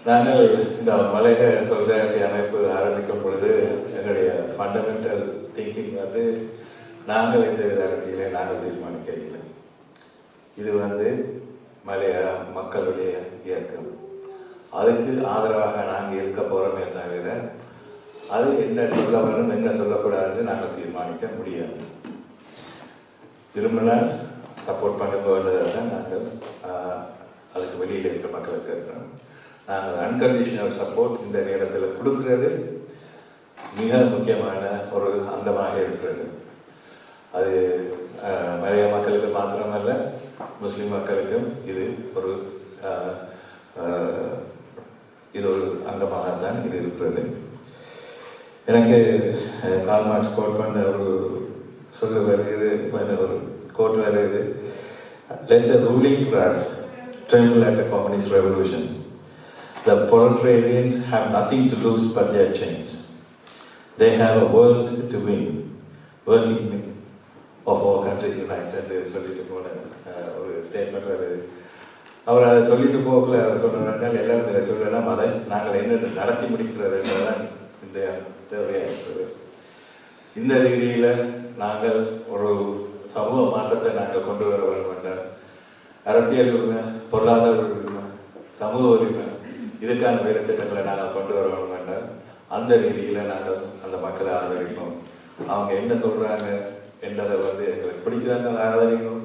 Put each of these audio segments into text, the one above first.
நாங்கள் இந்த மலைய சொலிடாரிட்டி அமைப்பு ஆரம்பிக்கும் பொழுது எங்களுடைய ஃபண்டமெண்டல் திங்கிங் வந்து நாங்கள் இந்த அரசியலை நாங்கள் தீர்மானிக்கவில்லை. இது வந்து மலைய மக்களுடைய இயக்கம். அதுக்கு ஆதரவாக நாங்கள் இருக்க போகிறோமே தவிர அது என்ன சொல்ல வேணும் என்ன சொல்லக்கூடாதுன்னு நாங்கள் தீர்மானிக்க முடியாது. திரும்பினால் சப்போர்ட் பண்ணுங்கன்றதை தான் நாங்கள் அதுக்கு வெளியில் இருக்கிற மக்களுக்கு இருக்கிறோம். நாங்கள் அன்கண்டிஷனல் சப்போர்ட் இந்த நேரத்தில் கொடுக்கிறது மிக முக்கியமான ஒரு அங்கமாக இருக்கிறது. அது மலைய மக்களுக்கு மாத்திரமல்ல, முஸ்லீம் மக்களுக்கும் இது ஒரு அங்கமாகத்தான் இது இருக்கிறது. எனக்கு கார்ல் மார்க்ஸ் கோட் பண்ண ஒரு சொல்ல வருகிறது, ஒரு கோட் வருகிறது, let the ruling class tremble at the communist revolution. The proletarians have nothing to lose but their chains. They have a world to win. Working of all countries united என்று சொல்லிட்டு போன ஒரு ஸ்டேட்மெண்ட் வருது. அவர் அதை சொல்லிட்டு போகல சொன்னார்கள், எல்லாரும் இதை சொல்லலாம், அதை நாங்கள் என்ன நடத்தி முடிக்கிறது என்றதான் இந்த தேவையாக இருக்கிறது. இந்த ரீதியில் நாங்கள் ஒரு சமூக மாற்றத்தை நாங்கள் கொண்டு வர வேண்டும் என்றால் அரசியல் உரிமை, பொருளாதார உரிமை, சமூக உரிமை, இதுக்கான வேலை திட்டங்களை நாங்கள் கொண்டு வர வேண்டும் என்றால் அந்த ரீதியில் நாங்கள் அந்த மக்களை ஆதரிப்போம். அவங்க என்ன சொல்கிறாங்க என்றதை வந்து எங்களுக்கு பிடிச்சதாங்க ஆதரிக்கணும்.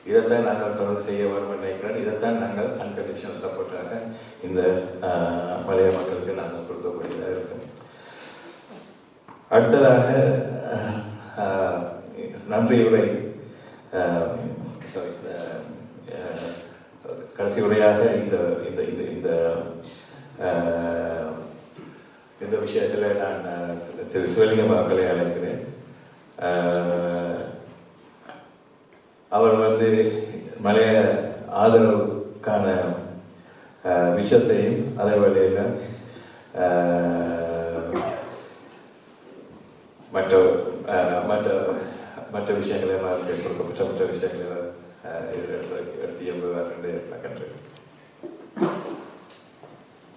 இதைத்தான் நாங்கள் தொடர்ந்து செய்ய வேண்டும் நினைக்கிறேன். இதைத்தான் நாங்கள் அன்கண்டிஷனல் சப்போர்ட்டாக இந்த மலைய மக்களுக்கு நாங்கள் கொடுக்கக்கூடியதாக இருக்கும். அடுத்ததாக நன்றி உரை, கடைசி உரையாக இந்த இந்த இந்த இந்த விஷயத்தில் நான் திரு சிவலிங்கம் அவர்களை அழைக்கிறேன். அவர் வந்து மலைய ஆதரவுக்கான விஷயத்தையும் அதே வேளையில் மற்ற விஷயங்களையும் கொடுக்கப்பட்ட மற்ற விஷயங்களை எடுத்து எம்புவார் என்று நான் கண்டேன்.